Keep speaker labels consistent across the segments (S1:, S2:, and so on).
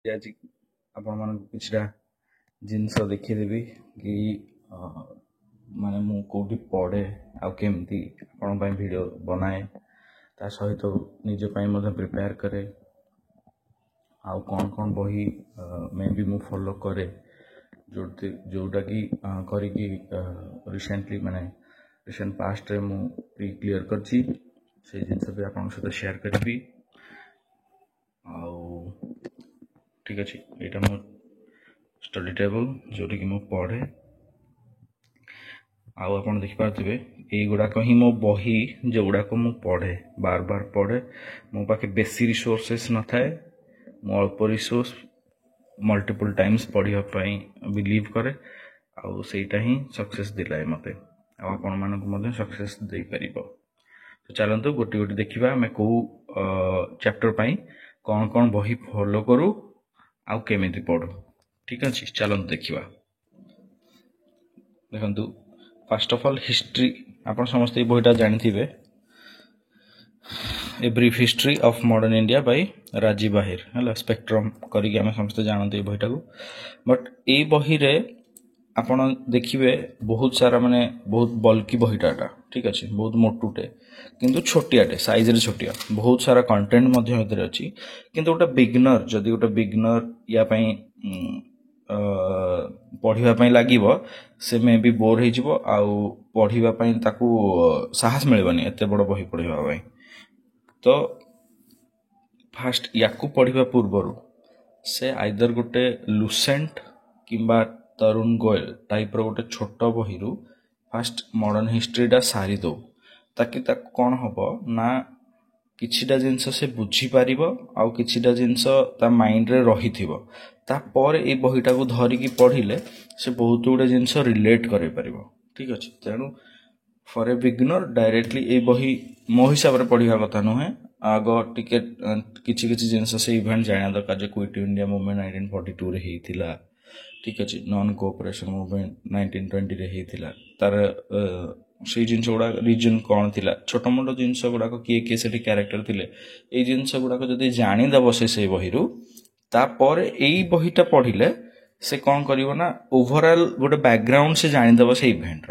S1: आज आपण मान किछटा जिनस देखिदेवी कि माने मु कोठी पढ़े आ केमती आपण पई वीडियो बनाए ता सहित निज पई मधे प्रिपेयर करे आ कौन कौन बही मे भी मु फॉलो करे जोटा कि करी कि रिसेंटली माने रिसेंट पास्ट रे मु क्लियर करछि से जिनस भी आपण सहित शेयर करबी ठीक अच्छे यहाँ मो स्टडी टेबल जोटी कि मु पढ़े आप देखिपे युड़ाक ही मो बही जो गुड़ाक मु पढ़े बार बार पढ़े मो पाखे बेसी रिसोर्सेस न थाए मो अल्प रिसोर्स मल्टीपल टाइम्स पढ़ाई बिलीव करे आउ सेटा ही सक्सेस दिलाए मते आपण मानक सक्सेस दे परिबो। तो चलतु गोटे गोटे देखा आम कौ चैप्टर पाई कौन कौन बही फॉलो करू आउ केमिति पढ़ू ठीक अच्छे चलतु देखा देखु फर्स्ट ऑफ ऑल हिस्ट्री आप समस्त बहीटा जानी a brief history of modern India by Rajiv बाहिर है स्पेक्ट्रम करके आम समस्त जानते बहीटा को बट ये बही रे आपण देखिए बहुत सारा माने बहुत बल्कि बहीटा ठीक अच्छे बहुत मोटुटे किंतु छोटियाटे साइज रे छोटिया बहुत सारा कंटेंट मध्य अच्छी किंतु गोटे बिगनर जदि गोटे बिगनर या पढ़ाई लगे से मे भी बोर हो पढ़ाई ताकू साहस मिलबनी एत बड़ बही पढ़ाई तो फास्ट या पढ़ा पूर्वर से आइदर गोटे लुसेंट किंबा तरुण गोयल टाइप रो गोटे छोट बही फास्ट मॉडर्न हिस्ट्रीटा सारी दो ताकि कौन हम ना किछिटा जिनस से बुझी पारिबो आउ किछिटा जिनस ता माइंड रे रही थिबो तापर ए बहीटा को धरिकी पढ़िले से बहुत गुड़े जिनस रिलेट करे पारिबो ठीक अच्छे तेणु फॉर ए बिगिनर डायरेक्टली ए बही मो हिसाब से पढ़ा कथा नुहे आग टिके किछि किछि जिनस से इवेंट जाना दरकार जे क्विट इंडिया मूवमेंट 1942 रे हेतिला ठीक अच्छे नॉन कोऑपरेशन मूवमेंट 1920 रे हेतिला तार से जिनस गुड़ा रिजन कौन थी छोट मोट जिनस गुड़ाक किए किए से क्यारेक्टर थे ये जिनस गुड़ाक जब जानीदेव से बही तापर यही बहीटा पढ़िले से कौन करिवो ना ओवरऑल गोटे बैकग्राउंड से जानीदेव से इवेंट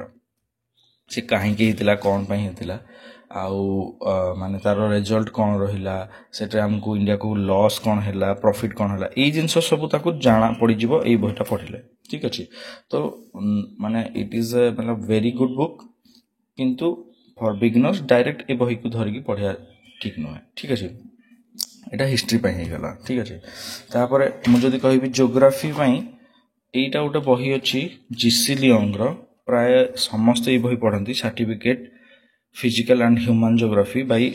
S1: से कहीं कौन होता आउ माने तार रिजल्ट कौन रहा से आमको इंडिया को लॉस कौन है प्रॉफिट कौन है ये जिनस सब ताकू जाना पड़ज ये बहीटा पढ़िले ठीक अच्छे तो माने इट इज मतलब वेरी गुड बुक किंतु फॉर बिगिनर्स डायरेक्ट ए बही को धरिकी पढ़ा ठीक नुहे ठीक अच्छे यहाँ हिस्ट्री गला ठीक अच्छे तापर मुझे कहि जियोग्राफी यहीटा गोटे बही अच्छी जीसी लियोंग प्राय समस्त ये बही पढ़ती certificate physical and human geography by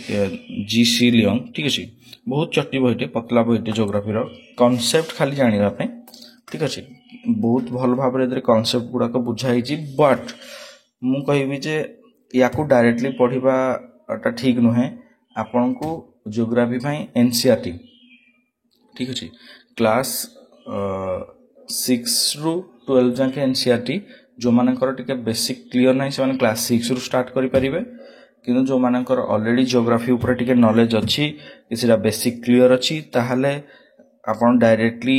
S1: G C Leong ठीक अच्छे बहुत चट्टी बहीटे पतला बहीटे जियोग्राफी कॉन्सेप्ट खाली जानापी ठीक अच्छे बहुत भल भाव कॉन्सेप्ट गुड़ाक बुझाई बट मु कहि जे या डायरेक्टली पढ़ाटा ठीक नुहे आपण को जियोग्राफी एनसीईआरटी ठीक अच्छे क्लास 6 रु 12 जाके एनसीईआरटी जो मानकर टिके बेसिक क्लियर ना से क्लास 6 रु स्टार्ट करि परिबे किंतु जो मानकर ऑलरेडी जियोग्राफी ऊपर टिके नॉलेज अच्छी किछिटा बेसिक क्लियर अच्छी ताहले आपण डायरेक्टली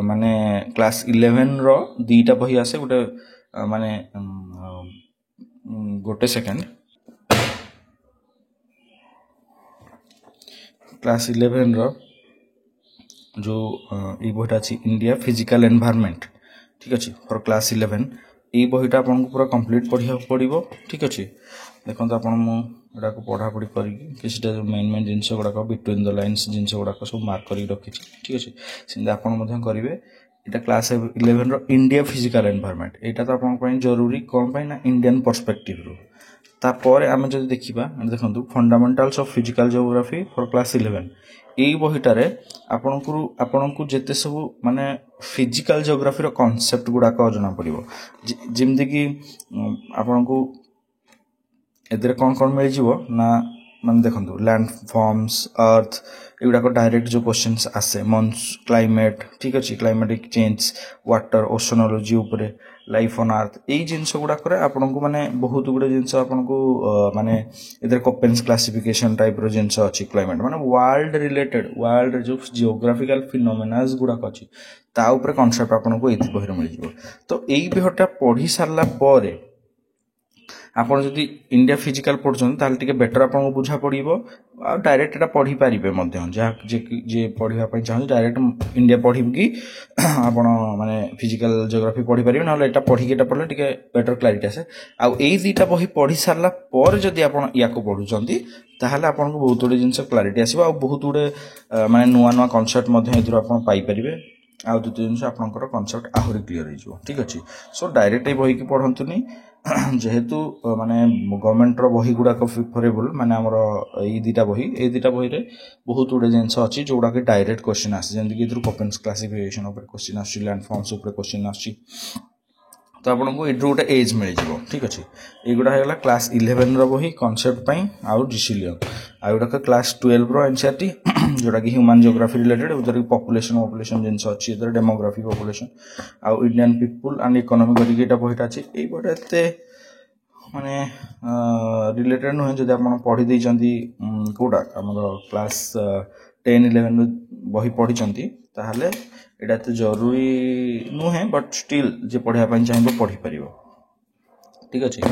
S1: माने क्लास 11 रो दीटा बही आसे गोटे माने गोटे सेकेंड क्लास 11 रो जो ये बहीटा अच्छी इंडिया फिजिकल एनवायरनमेंट ठीक अच्छे फॉर क्लास 11 ये बहीटा आपको पूरा कंप्लीट पढ़ा पड़ो ठीक अच्छे देखो आपड़ा को पढ़ा पढ़ी कर मेन मेन जिनस गुड़ाक बिटवीन द लाइन्स जिनस गुड़ाक सब मार्क कर रखी ठीक अच्छे सेमती आप करेंगे यहाँ क्लास 11 रो इंडिया फिजिकल एनवायरनमेंट यहाँ तो आप जरूरी कौन पाई ना इंडियन पर्सपेक्टिव रू तापर आम जो देखा देखो fundamentals of physical geography for class 11 यही बहीटारे आपण को जिते सब माने फिजिकल जियोग्राफी रो कॉन्सेप्ट गुड़ाक जना पड़ो जमती कि आपण को एदरे कौन कौन मिल जाव ना माने देखो लैंड फॉर्म्स अर्थ एगुड़ाक डायरेक्ट जो क्वेश्चंस आसे मंस क्लाइमेट ठीक अच्छे क्लाइमेटिक चेंज वाटर ओशनोलॉजी उपरे लाइफ ऑन अर्थ यही जिनस गुड़ाक आपन को माने बहुत गुड़े जिनस आपन को माने इधर कोपेन्स क्लासिफिकेशन टाइप रो जिनस अच्छी क्लाइमेट माने वर्ल्ड रिलेटेड वर्ल्ड जो जियोग्राफिकल फिनोमेनास गुड़ाक अच्छी ता ऊपर कॉन्सेप्ट आपन को एथि बहिर मिल जिवो तो एई बिहटा पढ़ी सारला परे ଆପଣ ଯଦି ଇଣ୍ଡିଆ ଫିଜିକାଲ ପଢୁଛନ୍ତି ତାହେଲେ ଟିକେ ବେଟର ଆପଣଙ୍କୁ ବୁଝା ପଡ଼ିବ ଆଉ ଡାଇରେକ୍ଟ ଏଟା ପଢ଼ି ପାରିବେ ମଧ୍ୟ ଯାହା ଯିଏ ପଢ଼ିବା ପାଇଁ ଚାହୁଁଛନ୍ତି ଡାଇରେକ୍ଟ ଇଣ୍ଡିଆ ପଢ଼ିକି ଆପଣ ମାନେ ଫିଜିକାଲ ଜିଓଗ୍ରାଫି ପଢ଼ିପାରିବେ ନହେଲେ ଏଟା ପଢ଼ିକି ଏଟା ପଢ଼ିଲେ ଟିକେ ବେଟର କ୍ଲାରିଟି ଆସେ ଆଉ ଏଇ ଦୁଇଟା ବହି ପଢ଼ି ସାରିଲା ପରେ ଯଦି ଆପଣ ୟାକୁ ପଢ଼ୁଛନ୍ତି ତାହେଲେ ଆପଣଙ୍କୁ ବହୁତ ଗୁଡ଼ିଏ ଜିନିଷ କ୍ଲାରିଟି ଆସିବ ଆଉ ବହୁତ ଗୁଡ଼ିଏ ମାନେ ନୂଆ ନୂଆ କନସେପ୍ଟ ମଧ୍ୟ ଏଥିରୁ ଆପଣ ପାଇପାରିବେ ଆଉ ଦ୍ୱିତୀୟ ଜିନିଷ ଆପଣଙ୍କର କନସେପ୍ଟ ଆହୁରି କ୍ଲିୟର ହେଇଯିବ ଠିକ୍ ଅଛି ସୋ ଡାଇରେକ୍ଟ ଏଇ ବହିକି ପଢ଼ନ୍ତୁନି ଯେହେତୁ ମାନେ ଗଭର୍ଣ୍ଣମେଣ୍ଟର ବହି ଗୁଡ଼ାକ ପ୍ରିଫରେବୁଲ ମାନେ ଆମର ଏଇ ଦୁଇଟା ବହିରେ ବହୁତ ଗୁଡ଼ିଏ ଜିନିଷ ଅଛି ଯୋଉଗୁଡ଼ାକ ଡାଇରେକ୍ଟ କ୍ୱେଶ୍ଚିନ୍ ଆସେ ଯେମିତିକି ଏଥିରୁ କୋପେନ୍ସ କ୍ଲାସିଫିକେସନ ଉପରେ କ୍ୱେଶ୍ଚିନ୍ ଆସୁଛି ଲ୍ୟାଣ୍ଡ ଫର୍ମସ୍ ଉପରେ କ୍ୱେଶ୍ଚିନ୍ ଆସୁଛି ତ ଆପଣଙ୍କୁ ଏଇଠୁ ଗୋଟେ ଏଜ୍ ମିଳିଯିବ ଠିକ୍ ଅଛି ଏଇଗୁଡ଼ା ହେଇଗଲା କ୍ଲାସ୍ 11ର ବହି କନସେପ୍ଟ ପାଇଁ ଆଉ ଡିସିଲିୟନ ଆଉ ଗୁଡ଼ାକ କ୍ଲାସ୍ 12ର ଏନ୍ସିଆରଟି जोटाकि ह्यूमन जियोग्राफी रिलेटेड उधर पॉपुलेशन जिनस अच्छी इधर डेमोग्राफी पॉपुलेशन आउ इंडियन पीपुल एंड इकोनॉमी करके एटा बहिटा अछि एई बडे एते माने रिलेटेड नुहे जदि आपण पढी दैचंती कोडा हमर क्लास 10 11 बही पढी चंती ताहले एटा तो जरूरी नुहे बट स्टिल जे पढिया पई चाहिबो पढी परिबो ठीक अछि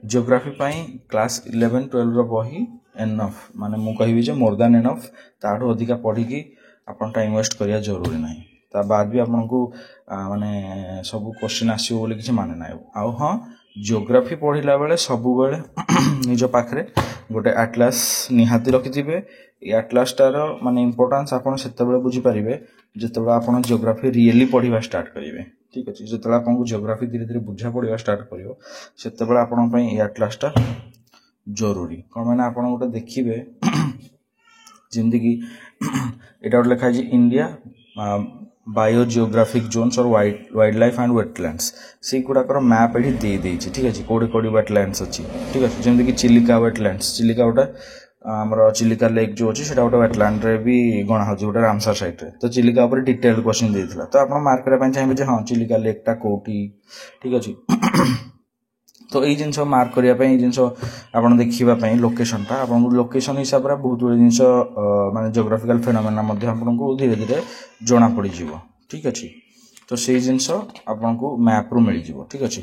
S1: जियोग्राफी पई क्लास 11 12 रो बही एनफ माने मु कहबी जे मोर देन एनफ ताठो अधिका पढ़ी की अपन टाइम वेस्ट करिया जरूरी नहीं ता बाद भी आपन को माने सब क्वेश्चन आसीबो बोली किछ माने नाही आ हां जियोग्राफी पढ़िला बेले सब बेले निज पाखरे गोटे एटलास निहाती रखिथिबे ए एटलास तार माने इंपोर्टेंस आपन सेते बेले बुझी परिबे जते बेले आपन जियोग्राफी रियली पढ़िबा स्टार्ट करिवे ठीक अछि जते बेले आपन को जियोग्राफी धीरे धीरे बुझा पड़िबा स्टार्ट करिवो सेते बेले आपन पई ए एटलास ता जरूरी कौन मैंने आप गोटे देखिए जिंदगी एटा गोटे लिखा है इंडिया बायोजियोग्राफिक जोन्स और वाइल्ड लाइफ एंड वेटलैंड्स से गुड़ाकर मैप ये दे देछि ठीक अछि कोडी कोडी वेटलैंड्स अछि ठीक अछि जेमति कि चिलिका वेटलैंड्स चिलिका गोटे हमर चिलिका लेक जो अछि सेटा गोटे वेटलैंड रे भी गणा हो गोटे रामसर साइड रे तो चिलिका ऊपर डिटेल क्वेश्चन देथिला तो आपण मार्क करे पय चाहिबे जे हां चिलिका लेक टा कोठी ठीक अछि तो ये जिनस मार्क करने जिनस आप देखा लोकेशन आपन लोकेशन हिसाब से बहुत गुड जिनस माने जियोग्राफिकल फेनोमेना आपको धीरे धीरे जना पड़ ठीक अच्छे तो से जिनस आपको मैप रु मिल जाव ठीक अच्छे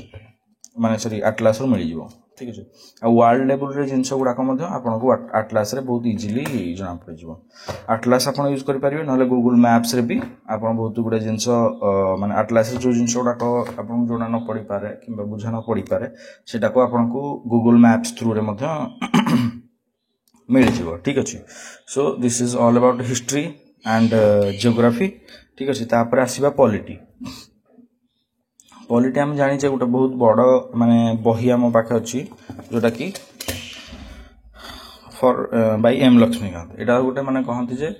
S1: माने सॉरी एटलास रु मिल जाव ठीक अच्छे आ वर्ल्ड लेवल रे जिनस गुड़ाक आपको एटलास रे बहुत इजिली जना पड़ जाव एटलास आप यूज कर पारे ना गूगल मैप्स रे भी आप बहुत गुड़े जिनस माने एटलास जो जिनस गुड़ाक आपको जना न पड़ पारे कि बुझा न पड़ पारे सेटा को आपको गूगल मैप्स थ्रू रे मिल जाव ठीक अच्छे सो this is all about history and geography ठीक अच्छे तापर आसीबा पॉलिटी पॉलिटी आम जानी गोटे बहुत बड़ माने बही आम पाखे अच्छी जोटा कि फॉर बाय एम लक्ष्मीकांत एटा गोटे माने कहती जे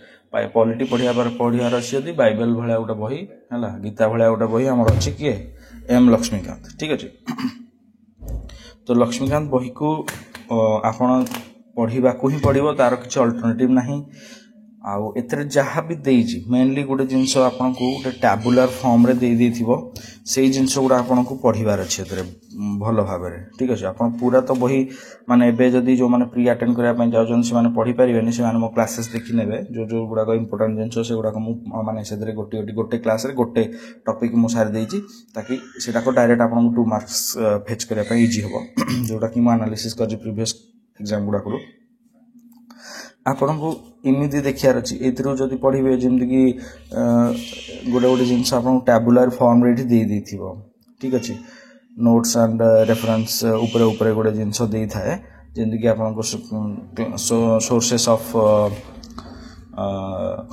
S1: पॉलिटी पढ़ियार अच्छी यदि बाइबल भाया गोटे बही है गीता भाया गोटे बही आम अच्छी किए एम लक्ष्मीकांत ठीक अच्छे तो लक्ष्मीकांत बही को आपण पढ़ा ही पड़ो तार किसी अल्टरनेटिव नहीं आउ एथरे जहाँ भी देइछि मेनली गोटे जिनस आपन को गोटे टैबुलर फॉर्म रे दे देथिबो सेही जिनस गुडा आपन को पढ़िबार अछि एथरे भलो भाबरे ठीक अछि आपन पूरा तो बही माने एबे जदी जो माने प्री अटेंड करिया पय जाउछन से माने पढ़ी परिबेनी से माने मो क्लासेस देखि नेबे जो जो गुडा को इंपोर्टेंट जिनस से गुडा को मु माने सेथरे गोटे क्लास रे गोटे टॉपिक मु सार देइछि ताकि सेटा को डायरेक्ट आपन को 2 मार्क्स फेच करिया पय इजी होबो जोटा कि मु एनालिसिस करछि प्रीवियस एग्जाम गुडा को आपन को इमिति देखियार अछि एथरो जदी पढ़िबे जेमति कि गोटे गोटे जिनस आपन टैबुलर फॉर्म रे दे देथिबो ठीक अछि नोट्स एंड रेफरेंस ऊपर ऊपर गोटे जिनस दे थाए जेमति कि आपन को sources of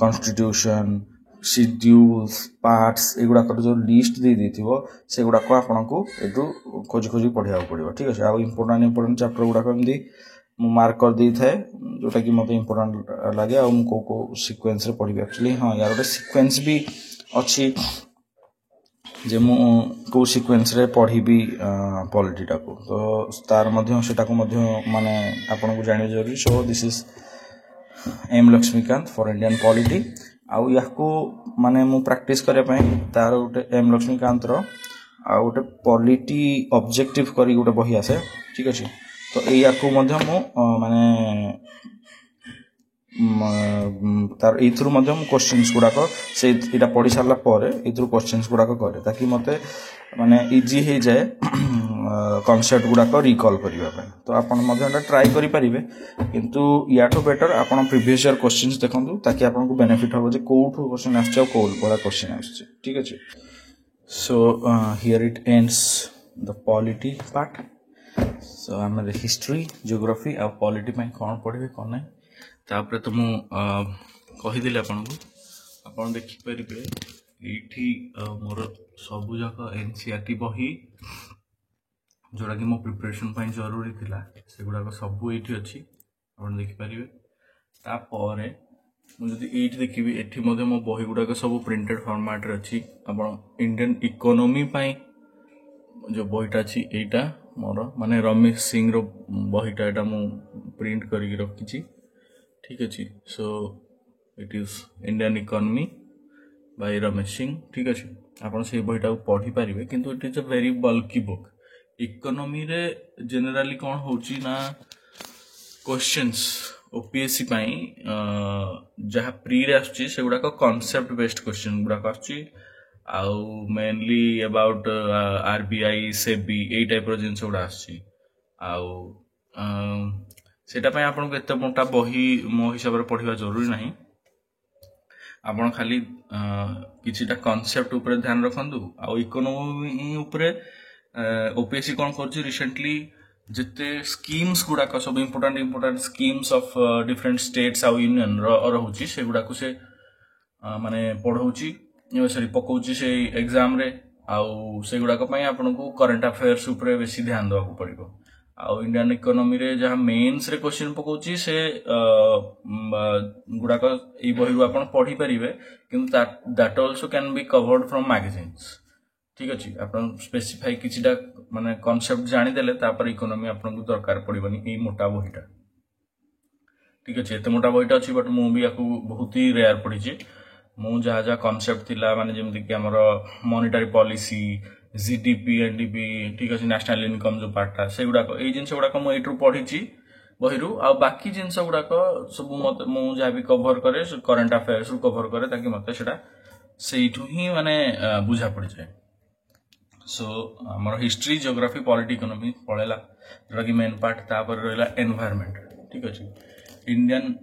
S1: constitution schedules parts एगुडा कर जो लिस्ट दे देथिबो से गुडा को आपन को एटू खोज खोज पढ़िया पड़िबो ठीक अछि आ इंपोर्टेंट चैप्टर गुडा को एमदी मु मार्क कर दी थाए जोटा कि मते इंपोर्टेंट लागे आ मु को सीक्वेंस रे पढ़िबे एक्चुअली हां यार गोटे सीक्वेंस भी अछि जे मु को सीक्वेंस रे पढ़िबी पॉलिटी टाको तो तार मध्य सेटा को मध्य माने आपन को जानि जरूरी so this is M Laxmikant for Indian polity आउ याको माने मु प्रैक्टिस करे पय तार गोटे एम लक्ष्मीकांत रो आ गोटे पॉलिटी ऑब्जेक्टिव करी गोटे बही आसे ठीक अच्छे तो या माने तार एथुरु क्वेश्चंस गुड़ाक से इटा पढ़ी सारा पर एथुरु क्वेश्चंस गुड़ाक करे ताकि मते माने इजी हो जाए कॉन्सेप्ट गुड़ाक रिकॉल करने तो आपड़ा ट्राए करेंगे किंतु याठू बेटर आपन प्रीवियस ईयर क्वेश्चंस देखूँ ताकि आपको बेनिफिट हम कौटू क्वेश्चन आसा क्वेश्चन आस ठीक अच्छे so here it ends the polity part so आम हिस्ट्री जियोग्राफी आ पॉलिटी कौन पढ़े कौन ना तापर तो मु कहीदेली आपन देखिपारे ये मोर सबू जाक एनसीईआरटी बही जोड़ा कि मो प्रिपरेशन जरूरी थिला से गुड़ाक सबू ये अच्छी आप देखिपारे तापर मुझे ये देखी ये मो बही गुड़ाक सब प्रिंटेड फॉर्मेट रे अच्छी आप इंडियन इकोनॉमी जो बहीटा अच्छी यहीटा मोर माने रमेश सिंह रो बहीटा यहाँ मु प्रिंट करके रखी ठीक अच्छे so it is Indian economy bye Ramesh Singh ठीक अच्छे आप से बहीटा पढ़ी पारे किंतु it is a very bulky book economy रे जनरली कौन होची ना क्वेश्चंस ओपीएससी जहाँ प्री रे आसुची से गुड़ाक कॉन्सेप्ट बेस्ड क्वेश्चन गुड़ाक आसुची आउ मेनली अबाउट आरबीआई सेबी यही टाइप रो जिनस गुड़ा आसुची आउ सेटा आपको एत मोटा बही मो हिसाब से पढ़ा जरूरी ना आपड़ खाली किछिटा कॉन्सेप्ट ऊपर ध्यान रखु आउ इकोनॉमी उपरे ओपीएससी कौन कर रिसेंटली जिते स्कीम्स गुड़ाक सब important schemes of different states आउ यूनियन रोचे से गुड़ाक से माने पढ़ाऊँगी सॉरी पकाउची से एग्जाम रे आउ से गुड़ाक आपन को करंट अफेयर्स उपरे बेसी ध्यान देवा पड़ो आउ इंडियन इकोनॉमी रे जहाँ मेन्स रे क्वेश्चन पकाउची से गुड़ाक ये बही आप पढ़ी पारे किंतु that also can be covered from magazines ठीक अच्छे आप स्पेसिफाई किछिटा माने कॉन्सेप्ट जानीदेले तापर इकोनॉमी आपको दरकार पड़ोनी ये मोटा बहीटा ठीक अच्छे एत मोटा बहीटा अच्छी बट मुझे बहुत ही रेयर पढ़ी मु जहाँ जहाँ कॉन्सेप्ट थिला माने जेमति कि हमर मॉनेटरी पॉलिसी जीडीपी एनडीपी ठीक अच्छे नेशनल इनकम जो पार्टा से गुड़ाक ये जिन गुड़ाक मुझे पढ़ी बही आ बाकी जिनस गुड़ाक सब मत मुझे जहाँ भी कभर करे करंट अफेयर्स रु कभर करे ताकि मत से ही माने बुझा पड़ जाए सो आमर हिस्ट्री जियोग्राफी पॉलिटी इकोनॉमी पड़ेगा जोटा कि मेन पार्ट तापर रहा एनवायरनमेंट ठीक अच्छे इंडियन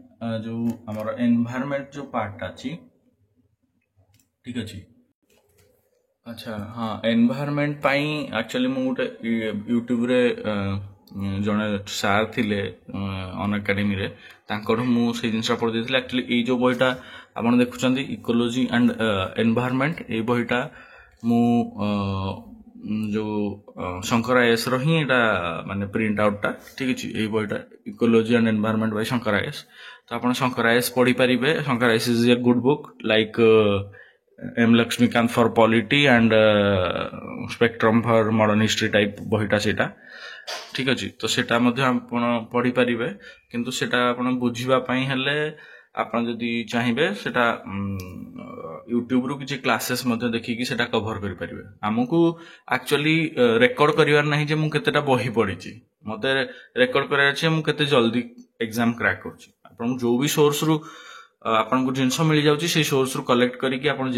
S1: जो आमर एनवायरनमेंट जो पार्ट अच्छी ठीक अच्छे अच्छा हाँ एनवायरनमेंट एक्चुअली मु गोटे यूट्यूब रे जड़े सार थिले अन एकेडमी रे मु से जिनसा पढ़ी एक्चुअली ये जो बहीटा आप देखुं इकोलॉजी एंड एनवायरनमेंट ये बहीटा मु जो शंकर आईएएस रो माने प्रिंट आउटा ठीक अच्छे ये बहीटा ecology and environment by Shankar IAS तो आप शंकर आईएएस पढ़ी पारे Shankar IAS is a good book like M Laxmikant for polity and Spectrum for modern history type बहीटा सेटा ठीक अच्छे तो सेटा पढ़ी पारे किंतु सेटा आपन बुझापी हेले आपन जदि चाहिए सेटा यूट्यूब रु किसी क्लासेस देखिकी सेटा कवर करि परिबे हमकु एक्चुअली रेकॉर्ड करिवार नाही जे मु केतेटा बही पढ़ी मत रेकॉर्ड करार अछि मु केते जल्दी एग्जाम क्रैक करछि आपन जो भी सोर्स रु आपन को जिनस मिल जाउछि से सोर्स रु कलेक्ट करिकि आपन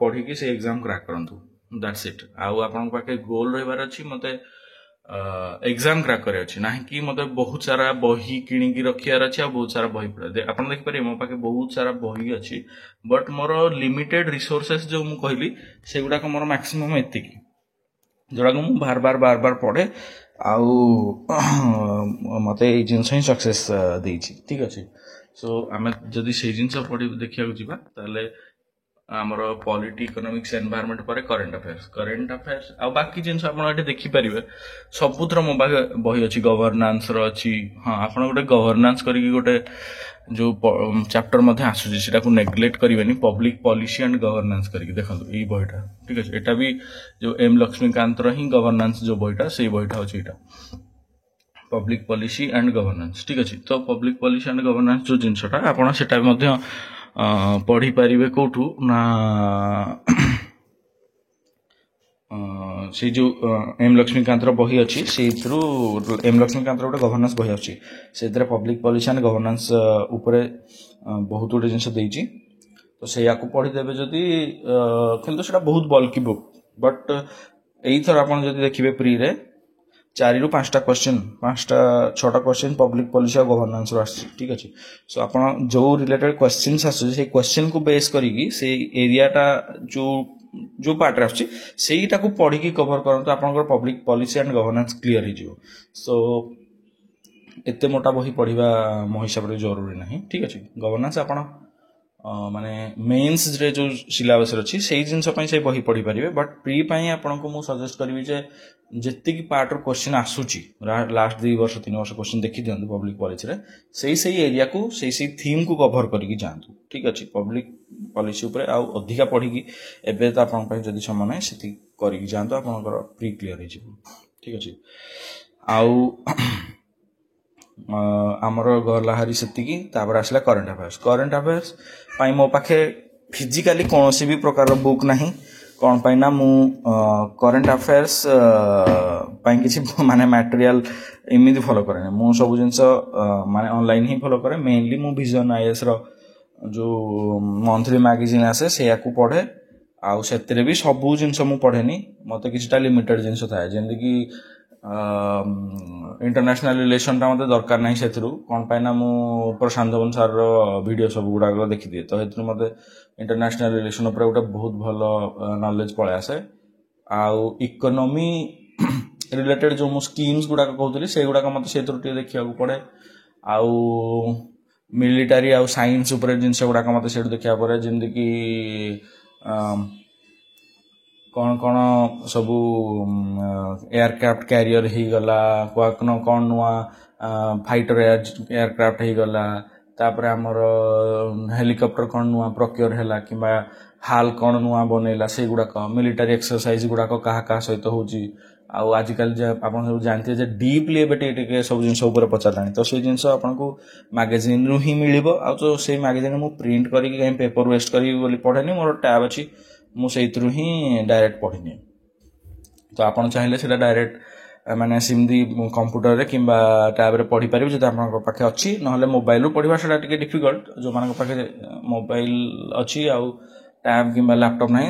S1: पढ़ी कि से एग्जाम क्रैक करंतु दैट्स इट आउ आपन पाके गोल रहबार अछि मते एग्जाम क्रैक करे अछि नाही कि मते बहुत सारा बही किनिकी रखियार अछि आ बहुत सारा बही पड़े आपन देख पारे मो पाके बहुत सारा बही अछि बट मोर लिमिटेड रिसोर्सेस जो मु कहली सेगुडा को मोर मैक्सिमम एतिकी जोड़ा को मु बार बार पढ़े आउ मते ए जिंस ही सक्सेस देछि ठीक अछि सो आमे जदि से जिंस पढ़ी देखिया जिबा ताले आमर पॉलिटी इकोनॉमिक्स एनवायरनमेंट पर करंट अफेयर्स आ बाकी जिनस आप देखी पारे सबुथर मो बही अच्छी गवर्नांस अच्छी हाँ आप गोटे गवर्नांस करके गोटे जो चैप्टर आसूसी सेटा को नेग्लेक्ट करेंगे पब्लिक पॉलिसी एंड गवर्नांस करके देखो यही बहीटा ठीक अच्छे एटा भी जो एम लक्ष्मीकांत ही गवर्नांस जो बहीटा से बहीटा अच्छे यहाँ पब्लिक पॉलिसी एंड गवर्नांस ठीक अच्छे तो पब्लिक पॉलिसी एंड गवर्नांस जो जिनसटा आपड़ा से पढ़ी पारे कौटू ना से जो एम लक्ष्मीकांतर बही अच्छी से एम लक्ष्मीकांतर गोटे गभर्नेंस बही अच्छी से पब्लिक पॉलिसी एंड गभर्नेंस उपरे बहुत गुटे जिनस देती तो से पढ़ीदेवे जदि किंतु सेटा बहुत बल्कि बुक बट एथर आप देखिए प्री रे 4 ରୁ 5टा क्वेश्चन 5टा 6टा क्वेश्चन पब्लिक पॉलिसी और गवर्नेंस रो आसी ठीक अछि सो आपण जो रिलेटेड क्वेश्चंस आसु से क्वेश्चन को बेस करिकी से एरियाटा जो पार्ट आछि सेईटा को पढ़ी की कवर करंतु आपनकर public policy and governance clear हो जिवो सो एते मोटा बही पढ़िबा मो हिसाब रे जरूरी नहीं ठीक अछि गवर्नेंस आपण माने मेंस रे जो सिलेबस अछि सेई जिंस पई से बही पढ़ी परिबे बट प्री पई आपण को मु सजेस्ट करबी जे जेति की पार्ट रो क्वेश्चन आसुची लास्ट 2 वर्ष 3 वर्ष क्वेश्चन देखि दियंतु पब्लिक पॉलिसी रे सेई एरिया को सेई थीम को कवर करिकी जांतु ठीक अछि पब्लिक पॉलिसी ऊपर आ अधिका पढ़ी की एबे त आपण पई जदी समय नै सेति करिकी जांतु आपनकर प्री क्लियर हो जिवो ठीक अछि आउ आमर गलाहारी सेतिकी तापर आसला करंट अफेयर्स पाई मो पाखे फिजिकली कौन भी प्रकार बुक नहीं कौन पाई ना मु करंट अफेयर्स पाई किसी माने मटेरियल इमिति फॉलो करे मु सब जिंस माने ऑनलाइन ही फॉलो करे मेनली मु विजन आईएएस रो जो मंथली मैगजीन आसे से याकू पढ़े आउ सेतरे भी सब जिंस मु पढ़ेनी मते किछटा लिमिटेड जिंस थाए जेंदि कि इंटरनेशनल रिलेशन टा मते दरकार नहीं सेथरु कोन पाई ना मु प्रशांत धवन सर रो वीडियो सब गुडा को देखि दिए तो हेतु मते इंटरनेशनल रिलेशन ऊपर गोटे बहुत भलो नॉलेज पळे आसे आउ इकोनॉमी रिलेटेड जो मु स्कीम्स गुडा को कहउतली से गुडा को मते सेथरु टे देखिया को पड़े आउ मिलिटरी आउ साइंस ऊपर जिंस गुडा को मते सेठु देखिया पड़े जिंदि कि कौन कौन सबू एयरक्राफ्ट कैरियर ही गला कौन नुआ फाइटर एयरक्राफ्ट ही गला तापर हमर हेलिकॉप्टर कौन नुआ प्रोक्योर हैला किबा हाल कौन नुआ बनेला से गुडा को मिलिटरी एक्सरसाइज गुडा को कहा सहित होची आउ आजिकल जे आपन सब जानते जे डीपली एबे सब जिंस ऊपर पचारलानी तो से जिंस आपन को मैगजीन रु ही मिलिबो आ तो से मैगजीन मु प्रिंट करी के पेपर वेस्ट करी बोली पढेनी मोर टैब अछि मु सेइतरु ही डायरेक्ट पढ़िनी तो आपण चाहिले सेटा डायरेक्ट माने सिमदी कंप्यूटर रे किबा टैब रे पढ़ी परिबे जे आपन पाखे अछि नहले मोबाइल रो पढ़िबा सेटा टिके डिफिकल्ट जो मान पाखे मोबाइल अछि आ टैब किबा लैपटॉप नाही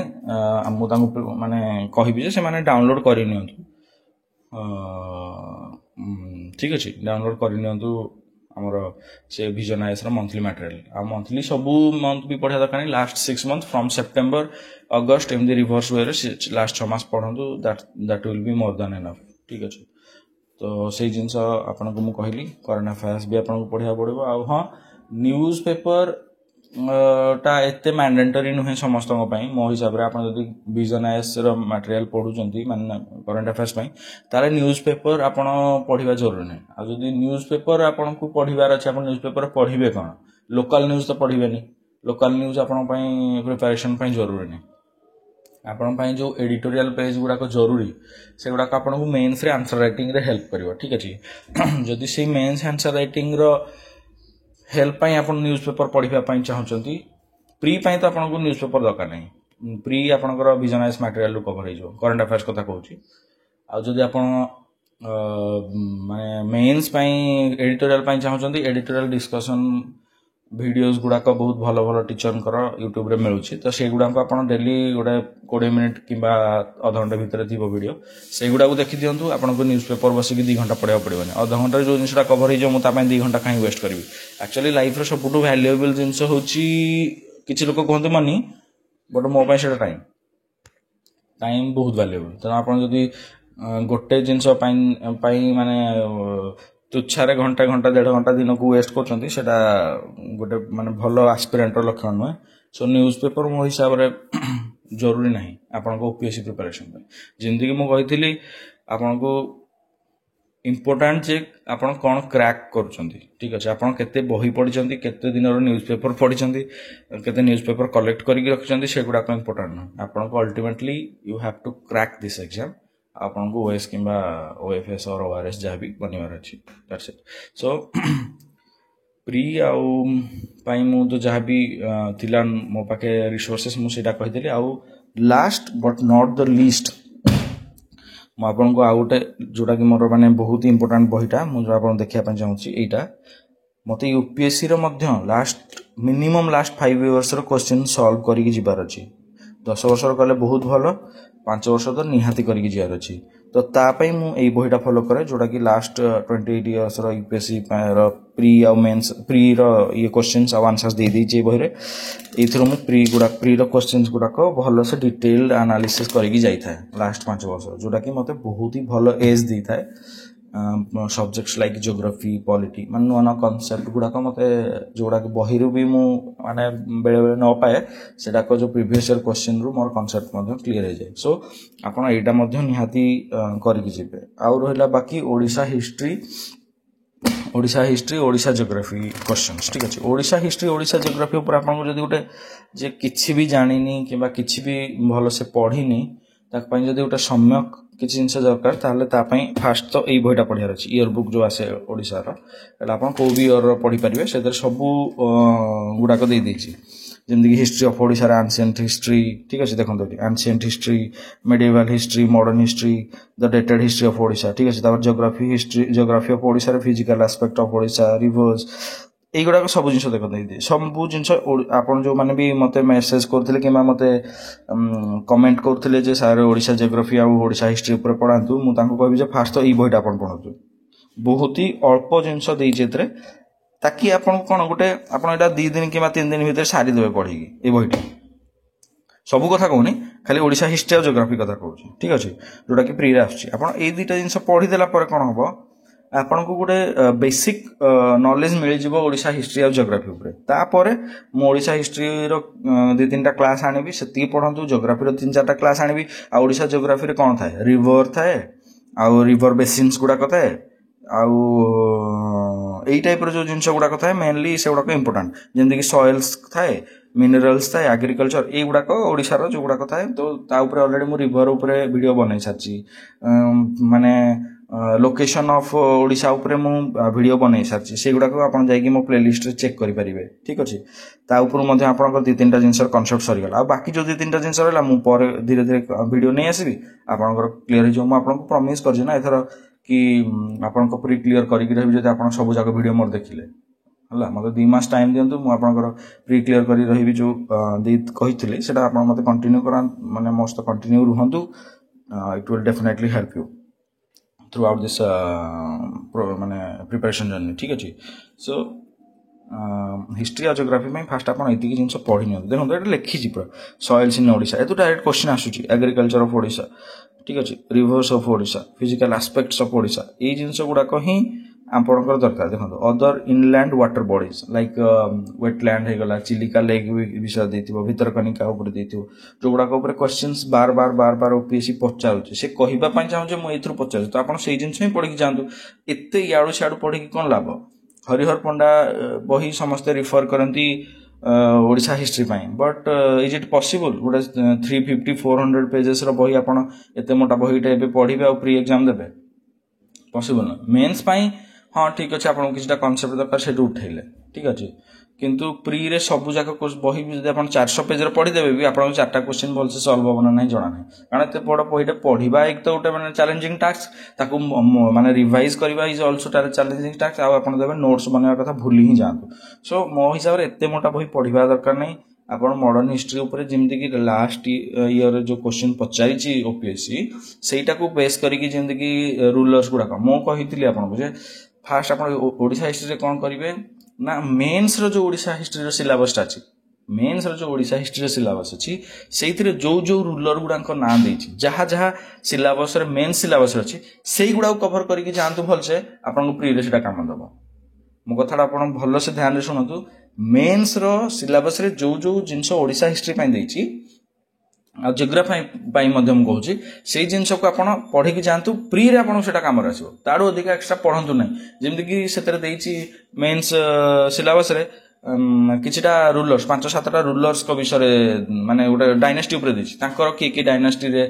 S1: मु तांको माने कहिबी जे से माने डाउनलोड करि नियंतु ठीक अछि डाउनलोड करि नियंतु हमर से विजन आईएएस रो मंथली मटेरियल आ मंथली सबु मंथ भी पढ़ा दरकार नहीं लास्ट 6 मंथ फ्रॉम सितंबर अगस्त in the reverse way last 6 मास पढ़ंतु that will be more than enough ठीक अछि तो से जिंस आपन को मु कहली करंट अफेयर्स भी आपन को पढ़िया पड़िबो आ हां न्यूज़ पेपर टा एते मैंडेटरी नुहे समस्त पई मो हिसाब रे आपन जदी विजन आईएएस रो मटेरियल पढुचंती माने करंट अफेयर्स पई तारे न्यूज़ पेपर आपन पढ़िबा जरूरी नै आ जदी न्यूज़ पेपर आपन को पढ़िबार अछि आपन न्यूज़ पेपर पढ़िबे कोन लोकल न्यूज़ तो पढ़िबेनी लोकल न्यूज़ आपन पई प्रिपरेशन पई जरूरी नै आपन पई जो एडिटोरियल पेज गुडा को जरूरी से गुडा को आपन को मेंस रे आंसर राइटिंग रे हेल्प करिवो ठीक अछि जदी से मेंस आंसर राइटिंग रो हेल्प पाई आपण न्यूज़ पेपर पढ़िबा पाई चाहउचंती प्री पाई तो आपण को न्यूज़ पेपर दरकार नहीं प्री आपनकर विजन आईएएस मटेरियल कवर हो करंट अफेयर्स कथा कहउची आ जदी आपण माने मेंस पाई एडिटोरियल पाई चाहउचंती एडिटोरियल डिस्कशन वीडियोस गुडा को बहुत भलो भलो टीचर कर यूट्यूब रे मिलुची तो से गुडा को आपण डेली गोटे 20 मिनिट किबा आधा घंटा भीतर थीबो वीडियो से गुडा को देखि दियंतु आपण को न्यूज़ पेपर बसी कि 2 घंटा पढ़िया पड़िबनी आधा घंटा जो जिंसटा कवर हो जो मु ता पई 2 घंटा काई वेस्ट करबी एक्चुअली लाइफ रे सबटु वैल्यूएबल जिंस होची किछि लोक कहंते मनी बट मो पई सेटा टाइम बहुत वैल्यूएबल तो आपण जदी गोटे जिंस पई माने तुच्छारे घंटा घंटा 1.5 घंटा दिन को वेस्ट करचंती सेटा गोटे माने भलो एस्पिरेंट लक्षण न सो न्यूज़ पेपर मो हिसाब रे जरूरी नहीं आपन को ओपीएससी प्रिपरेशन पे जिंदगी मु कहितली आपन को इंपोर्टेंट जे आपन कोन क्रैक करचंती ठीक अछि आपन केते बही पढिचंती केते दिन रो न्यूज़ पेपर पढिचंती केते न्यूज़ पेपर कलेक्ट करिक रखचंती सेगुडा को इंपोर्टेंट न आपन को ultimately you have to crack this exam आपन को ओएस किबा ओएफएस और ओआरएस जा भी बनिवार अछि दैट्स इट सो प्री आउ पाई मु तो जहा भी थिला मो पाके रिसोर्सेस मु सेटा कहि देली आउ last but not the least ମୁଁ ଆପଣଙ୍କୁ ଆଉ ଗୋଟେ ଯେଉଁଟାକି ମୋର ମାନେ ବହୁତ ଇମ୍ପୋର୍ଟାଣ୍ଟ ବହିଟା ମୁଁ ଯେଉଁ ଆପଣ ଦେଖିବା ପାଇଁ ଚାହୁଁଛି ଏଇଟା ମୋତେ ୟୁପିଏସ୍ସିର ମଧ୍ୟ ମିନିମମ୍ ଲାଷ୍ଟ 5 ଇୟର୍ସର କ୍ୱେଶ୍ଚିନ୍ ସଲ୍ଭ କରିକି ଯିବାର ଅଛି। 10 ବର୍ଷର କଲେ ବହୁତ ଭଲ, 5 ବର୍ଷ ତ ନିହାତି କରିକି ଯିବାର ଅଛି। ତ ତା ପାଇଁ ମୁଁ ଏଇ ବହିଟା ଫଲୋ କରେ ଯେଉଁଟାକି ଲାଷ୍ଟ 28 ଇୟର୍ସର ୟୁପିଏସ୍ସି ର ପ୍ରି ଆଉ ମେନ୍ସ ପ୍ରିର ଇଏ କ୍ୱେଶ୍ଚିନ୍ସ ଆଉ ଆନ୍ସର୍ସ ଦେଇଦେଇଛି ଏଇ ବହିରେ। ଏଇଥିରୁ ମୁଁ ପ୍ରିର କ୍ୱେଶ୍ଚିନ୍ସ ଗୁଡ଼ାକ ଭଲସେ ଡିଟେଲ୍ଡ ଆନାଲିସିସ୍ କରିକି ଯାଇଥାଏ ଲାଷ୍ଟ 5 ବର୍ଷ, ଯେଉଁଟାକି ମୋତେ ବହୁତ ହି ଭଲ ଏଜ୍ ଦେଇଥାଏ। ସବଜେକ୍ଟସ୍ ଲାଇକ୍ ଜିଓଗ୍ରାଫି, ପଲିଟି, ମାନେ ନୂଆ ନୂଆ କନସେପ୍ଟ ଗୁଡ଼ାକ ମୋତେ ଯେଉଁଗୁଡ଼ାକ ବହିରୁ ବି ମୁଁ ମାନେ ବେଳେବେଳେ ନ ପାଏ ସେଟାକ ଯେଉଁ ପ୍ରିଭିୟସ୍ ଇୟର୍ କ୍ୱେଶ୍ଚିନ୍ରୁ ମୋର କନସେପ୍ଟ ମଧ୍ୟ କ୍ଲିୟର ହେଇଯାଏ। ସୋ ଆପଣ ଏଇଟା ମଧ୍ୟ ନିହାତି କରିକି ଯିବେ। ଆଉ ରହିଲା ବାକି Odisha history, Odisha geography questions, ଠିକ୍ ଅଛି। ଓଡ଼ିଶା ହିଷ୍ଟ୍ରି, ଓଡ଼ିଶା ଜିଓଗ୍ରାଫି ଉପରେ ଆପଣଙ୍କୁ ଯଦି ଗୋଟେ ଯେ କିଛି ବି ଜାଣିନି କିମ୍ବା କିଛି ବି ଭଲସେ ପଢ଼ିନି ତାକୁ ପାଇଁ ଯଦି ଗୋଟେ ସମ୍ୟକ କିଛି ଜିନିଷ ଦରକାର ତାହେଲେ ତା ପାଇଁ ଫାଷ୍ଟ ତ ଏଇ ବହିଟା ପଢ଼ିବାର ଅଛି। ଇୟର ବୁକ୍ ଯେଉଁ ଆସେ ଓଡ଼ିଶାର, ଏଇଟା ଆପଣ କେଉଁ ବି ଇୟର୍ର ପଢ଼ିପାରିବେ। ସେଥିରେ ସବୁ ଗୁଡ଼ାକ ଦେଇଦେଇଛି, ଯେମିତିକି ହିଷ୍ଟ୍ରି ଅଫ୍ ଓଡ଼ିଶାର ଆନ୍ସିଏଣ୍ଟ ହିଷ୍ଟ୍ରି, ଠିକ୍ ଅଛି। ଦେଖନ୍ତୁ ଏଠି ancient history, medieval history, modern history, the dated history of Odisha, ଠିକ୍ ଅଛି। ତାପରେ ଜିଓଗ୍ରାଫି ଅଫ୍ ଓଡ଼ିଶାର physical aspect of Odisha, rivers, এইগুଡ଼ାକ ସବୁ ଜିନିଷ ଦେଖନ୍ତୁ। ସବୁ ଜିନିଷ ଆପଣ ଯେଉଁମାନେ ବି ମୋତେ ମେସେଜ୍ କରୁଥିଲେ କିମ୍ବା ମୋତେ କମେଣ୍ଟ କରୁଥିଲେ ଯେ ସାର୍ ଓଡ଼ିଶା ଜିଓଗ୍ରାଫି ଆଉ ଓଡ଼ିଶା ହିଷ୍ଟ୍ରି ଉପରେ ପଢ଼ାନ୍ତୁ, ମୁଁ ତାଙ୍କୁ କହିବି ଯେ ଫାଷ୍ଟ ତ ଏଇ ବହିଟା ଆପଣ ପଢ଼ନ୍ତୁ। ବହୁତ ହି ଅଳ୍ପ ଜିନିଷ ଦେଇଛି ଏଥିରେ, ତାକି ଆପଣଙ୍କୁ କ'ଣ ଗୋଟେ ଆପଣ ଏଇଟା 2 ଦିନ କିମ୍ବା 3 ଦିନ ଭିତରେ ସାରିଦେବେ ପଢ଼ିକି ଏଇ ବହିଟା। ସବୁ କଥା କହୁନି, ଖାଲି ଓଡ଼ିଶା ହିଷ୍ଟ୍ରି ଆଉ ଜିଓଗ୍ରାଫି କଥା କହୁଛି, ଠିକ୍ ଅଛି, ଯେଉଁଟାକି ପ୍ରିରେ ଆସୁଛି। ଆପଣ ଏଇ ଦୁଇଟା ଜିନିଷ ପଢ଼ିଦେଲା ପରେ କ'ଣ ହେବ, ଆପଣଙ୍କୁ ଗୋଟେ ବେସିକ୍ ନଲେଜ ମିଳିଯିବ ଓଡ଼ିଶା ହିଷ୍ଟ୍ରି ଆଉ ଜିଓଗ୍ରାଫି ଉପରେ। ତାପରେ ମୁଁ ଓଡ଼ିଶା ହିଷ୍ଟ୍ରିର 2-3ଟା କ୍ଲାସ୍ ଆଣିବି, ସେତିକି ପଢ଼ନ୍ତୁ। ଜିଓଗ୍ରାଫିର 3-4ଟା କ୍ଲାସ୍ ଆଣିବି। ଆଉ ଓଡ଼ିଶା ଜିଓଗ୍ରାଫିରେ କ'ଣ ଥାଏ, ରିଭର ଥାଏ, ଆଉ ରିଭର ବେସିନ୍ସ ଗୁଡ଼ାକ ଥାଏ, ଆଉ ଏଇ ଟାଇପ୍ର ଯେଉଁ ଜିନିଷ ଗୁଡ଼ାକ ଥାଏ ମେନଲି ସେଗୁଡ଼ାକ ଇମ୍ପୋର୍ଟାଣ୍ଟ, ଯେମିତିକି ସଏଲ୍ସ ଥାଏ, ମିନେରାଲ୍ସ ଥାଏ, ଆଗ୍ରିକଲଚର, ଏଇଗୁଡ଼ାକ ଓଡ଼ିଶାର ଯେଉଁଗୁଡ଼ାକ ଥାଏ। ତ ତା ଉପରେ ଅଲରେଡ଼ି ମୁଁ ରିଭର ଉପରେ ଭିଡ଼ିଓ ବନେଇ ସାରିଛି, ମାନେ ଲୋକେସନ୍ ଅଫ୍ ଓଡ଼ିଶା ଉପରେ ମୁଁ ଭିଡ଼ିଓ ବନେଇ ସାରିଛି। ସେଗୁଡ଼ାକ ଆପଣ ଯାଇକି ମୋ ପ୍ଲେଲିଷ୍ଟରେ ଚେକ୍ କରିପାରିବେ, ଠିକ୍ ଅଛି। ତା ଉପରୁ ମଧ୍ୟ ଆପଣଙ୍କର 2-3ଟା ଜିନିଷର କନସେପ୍ଟ ସରିଗଲା। ଆଉ ବାକି ଯେଉଁ 2-3ଟା ଜିନିଷ ରହିଲା ମୁଁ ପରେ ଧୀରେ ଧୀରେ ଭିଡ଼ିଓ ନେଇ ଆସିବି, ଆପଣଙ୍କର କ୍ଲିୟର ହେଇଯିବ। ମୁଁ ଆପଣଙ୍କୁ ପ୍ରମିସ୍ କରିଛି ନା ଏଥର କି ଆପଣଙ୍କ ପ୍ରି କ୍ଲିୟର କରିକି ରହିବି ଯଦି ଆପଣ ସବୁ ଯାକ ଭିଡ଼ିଓ ମୋର ଦେଖିଲେ, ହେଲା। ମୋତେ 2 ମାସ ଟାଇମ୍ ଦିଅନ୍ତୁ, ମୁଁ ଆପଣଙ୍କର ପ୍ରି କ୍ଲିୟର କରି ରହିବି। ଯେଉଁ କହିଥିଲି ସେଇଟା ଆପଣ ମୋତେ କଣ୍ଟିନ୍ୟୁ କରାନ୍ତୁ, ମାନେ ମୋ ସହିତ କଣ୍ଟିନ୍ୟୁ ରୁହନ୍ତୁ। It will definitely help you throughout this মানে প্রিপারেସନ୍ ଜର୍ଣ୍ଣି, ଠିକ୍ ଅଛି। ସୋ ହିଷ୍ଟ୍ରି ଆଉ ଜିଓଗ୍ରାଫି ପାଇଁ ଫାଷ୍ଟ ଆପଣ ଏତିକି ଜିନିଷ ପଢ଼ି ନିଅନ୍ତୁ। ଦେଖନ୍ତୁ ଏଇଟା ଲେଖିଛି ପୁରା, ସଏଲ୍ସ ଇନ୍ ଓଡ଼ିଶା, ଏଠୁ ଡାଇରେକ୍ଟ କ୍ୱେଶ୍ଚିନ୍ ଆସୁଛି। ଏଗ୍ରିକଲଚର ଅଫ୍ ଓଡ଼ିଶା, ଠିକ୍ ଅଛି, rivers of Odisha, physical aspects of Odisha, ଏଇ ଜିନିଷ ଗୁଡ଼ାକ ହିଁ ଆପଣଙ୍କର ଦରକାର। ଦେଖନ୍ତୁ other inland water bodies like wetland ହେଇଗଲା, ଚିଲିକା ଲେକ୍ ବିଷୟରେ ଦେଇଥିବ, ଭିତରକନିକା ଉପରେ ଦେଇଥିବ, ଯେଉଁଗୁଡ଼ାକ ଉପରେ କ୍ୱେଶ୍ଚିନ୍ସ ବାର ଓପିଏସ୍ସି ପଚାରୁଛି। ସେ କହିବା ପାଇଁ ଚାହୁଁଛି ମୁଁ ଏଇଥିରୁ ପଚାରୁଛି, ତ ଆପଣ ସେଇ ଜିନିଷ ହିଁ ପଢ଼ିକି ଯାଆନ୍ତୁ। ଏତେ ଇଆଡ଼ୁ ସିଆଡ଼ୁ ପଢ଼ିକି କ'ଣ ଲାଭ। ହରିହର ପଣ୍ଡା ବହି ସମସ୍ତେ ରିଫର କରନ୍ତି ଓଡ଼ିଶା ହିଷ୍ଟ୍ରି ପାଇଁ, ବଟ୍ ଇଜ୍ ଇଟ୍ ପସିବୁଲ୍ ଗୋଟେ 350-400 ପେଜେସ୍ର ବହି ଆପଣ ଏତେ ମୋଟା ବହିଟା ଏବେ ପଢ଼ିବେ ଆଉ ପ୍ରି ଏକ୍ଜାମ୍ ଦେବେ? ପସିବୁଲ୍ ନୁହେଁ। ମେନ୍ସ ପାଇଁ ହଁ ଠିକ୍ ଅଛି, ଆପଣଙ୍କୁ କିଛିଟା କନସେପ୍ଟ ଦରକାର ସେଇଠୁ ଉଠେଇଲେ, ଠିକ୍ ଅଛି। କିନ୍ତୁ ପ୍ରିରେ ସବୁ ଯାକ ବହି ଯଦି ଆପଣ 400 ପେଜ୍ର ପଢ଼ିଦେବେ ବି ଆପଣଙ୍କୁ 4ଟା କ୍ୱେଶ୍ଚିନ୍ ଭଲସେ ସଲ୍ଭ ହେବ ନା ନାହିଁ ଜଣା ନାହିଁ। କାରଣ ଏତେ ବଡ଼ ବହିଟା ପଢ଼ିବା ଏକ ତ ଗୋଟେ ମାନେ ଚ୍ୟାଲେଞ୍ଜିଂ ଟାସ୍କ, ତାକୁ ମାନେ ରିଭାଇଜ୍ କରିବା ଇଜ୍ ଅଲସୋ ଚ୍ୟାଲେଞ୍ଜିଂ ଟାସ୍କ। ଆଉ ଆପଣ ଦେବେ ନୋଟ୍ସ ବନେଇବା କଥା ଭୁଲି ହିଁ ଯାଆନ୍ତୁ। ସୋ ମୋ ହିସାବରେ ଏତେ ମୋଟା ବହି ପଢ଼ିବା ଦରକାର ନାହିଁ। ଆପଣ ମଡର୍ଣ୍ଣ ହିଷ୍ଟ୍ରି ଉପରେ ଯେମିତିକି ଲାଷ୍ଟ ଇୟରରେ ଯେଉଁ କ୍ୱେଶ୍ଚିନ୍ ପଚାରିଛି ଓପିଏସ୍ସି, ସେଇଟାକୁ ବେସ୍ କରିକି ଯେମିତିକି ରୁଲର୍ସ ଗୁଡ଼ାକ ମୁଁ କହିଥିଲି ଆପଣଙ୍କୁ ଯେ ଫାଷ୍ଟ ଆପଣ ଓଡ଼ିଶା ହିଷ୍ଟ୍ରିରେ କ'ଣ କରିବେ ନା ମେନ୍ସର ଯେଉଁ ଓଡ଼ିଶା ହିଷ୍ଟ୍ରିର ସିଲାବସ୍ଟା ଅଛି, ମେନ୍ସର ଯେଉଁ ଓଡ଼ିଶା ହିଷ୍ଟ୍ରିର ସିଲାବସ୍ ଅଛି ସେଇଥିରେ ଯେଉଁ ରୁଲର ଗୁଡ଼ାକ ନାଁ ଦେଇଛି, ଯାହା ଯାହା ସିଲାବସ୍ରେ ମେନ୍ ସିଲାବସ୍ରେ ଅଛି ସେଇଗୁଡ଼ାକୁ କଭର କରିକି ଯାଆନ୍ତୁ ଭଲସେ, ଆପଣଙ୍କୁ ପ୍ରିରେ ସେଇଟା କାମ ଦେବ। ମୋ କଥାଟା ଆପଣ ଭଲସେ ଧ୍ୟାନରେ ଶୁଣନ୍ତୁ। ମେନ୍ସର ସିଲାବସ୍ରେ ଯେଉଁ ଜିନିଷ ଓଡ଼ିଶା ହିଷ୍ଟ୍ରି ପାଇଁ ଦେଇଛି ଆଉ ଜିଓଗ୍ରାଫି ପାଇଁ ମଧ୍ୟ ମୁଁ କହୁଛି, ସେଇ ଜିନିଷକୁ ଆପଣ ପଢ଼ିକି ଯାଆନ୍ତୁ, ପ୍ରିରେ ଆପଣଙ୍କୁ ସେଇଟା କାମରେ ଆସିବ। ତାଠୁ ଅଧିକା ଏକ୍ସଟ୍ରା ପଢ଼ନ୍ତୁ ନାହିଁ। ଯେମିତିକି ସେଥିରେ ଦେଇଛି ମେନ୍ସ ସିଲାବସ୍ରେ किछिटा रूलर्स 5-7टा रूलर्स को विषय माने गोटे डायनेस्टी उपर देछि तांकर की डायनेस्टी रे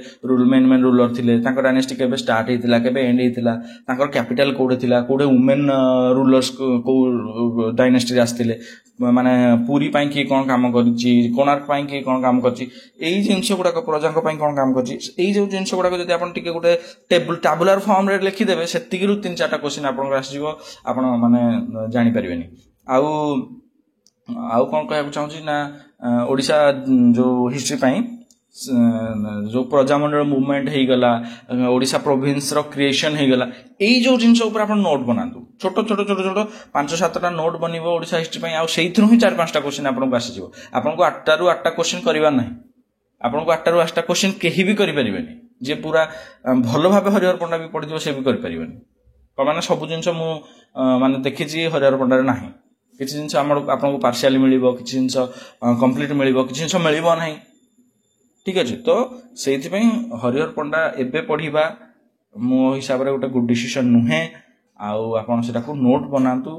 S1: मेन रूलर थिले तांकर डायनेस्टी केबे स्टार्ट हेतिला केबे एंड हेतिला तांकर कैपिटल कोडे थिला कोडे वुमेन रूलर्स को डायनेस्टी रे आस्थिले माने पूरी पाई की कोन काम करछि कोणार्क पाई की कोन काम करछि एई जिंस गुडा को प्रजांक पाई कोन काम करछि एई जो जिंस गुडा को जदि आपण टिके गोटे टैबुलर फॉर्म रे लिखि देबे सेतिकी रु 3-4टा क्वेश्चन आपण आसी जिवो आपण माने जानि परिबेनी आउ कौन कहना चाहूँगी ना ओडिशा जो हिस्ट्री पाई जो प्रजामंडल मूवमेंट हो गला ओडिशा प्रोविंस रो क्रिएशन हो गला एई जो जिंस ऊपर आपण नोट बनातु छोट छोट छोट छोट 5-7टा नोट बनिबो ओडिशा हिस्ट्री पाई आउ सेइथरो ही 4-5टा क्वेश्चन आपण को आसी जिवो आपण को 8टा रु 8टा क्वेश्चन करबा नाही आपण को 8टा रु 8टा क्वेश्चन केही भी करि परिबेनी जे पूरा भलो भाबे हरिहर पंडा भी पढि दियो से भी करि परिबेनी क माने सब जिंस मु माने देखि जी हरिहर पंडा रे नाही किसी जिनस आपको पार्शियाली मिलिबो किसी जिनस कंप्लीट मिलिबो किसी जिनस मिलिबो नाही ठीक अछि तो सेति पई हरिहर पंडा एबे पढिबा मो हिसाब रे गोटे गुड डिसीजन नुहे आउ आपन सेटा को नोट बनातु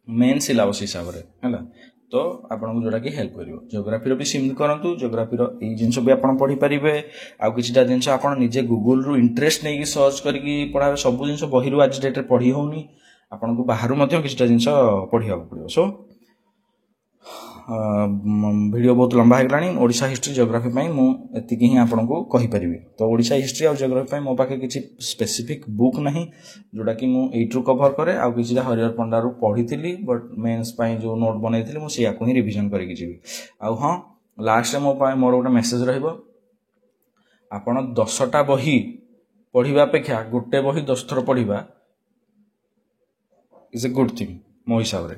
S1: मेन सिलेबस हिसाब रे हैला तो आपन को जोडा की हेल्प करिवो ज्योग्राफी रो भी सिम करंतु ज्योग्राफी रो एई जिनस भी आपन पढि परिबे आउ किछटा जिनस आपन निजे गूगल रु इंटरेस्ट नै की सर्च करके पढाबे सब जिनस बही रु आज डेट रे पढी होउनी आपन को बाहर मध्य किछटा जिनस पढिया पड़ियो सो वीडियो बहुत लंबा हेगलानी ओडिशा हिस्ट्री ज्योग्राफी पई मु एतिकी ही आपन को कहि परिबी तो ओडिशा हिस्ट्री और ज्योग्राफी पई मो पाखे किछि स्पेसिफिक बुक नहीं जोडा कि मु एट्रु कवर करे आ किछटा हरिहर पंडा रु पढिथिली बट मेंस पई जो नोट बनैथिली मु सिया को ही रिवीजन करि जिबी आ हां लास्ट रे मो पई मोर गोटे मेसेज रहइबो आपन 10टा बही पढिबा अपेक्षा गोटे बही 10 थर पढिबा इज ए गुड थिंग मो हिसाब रे।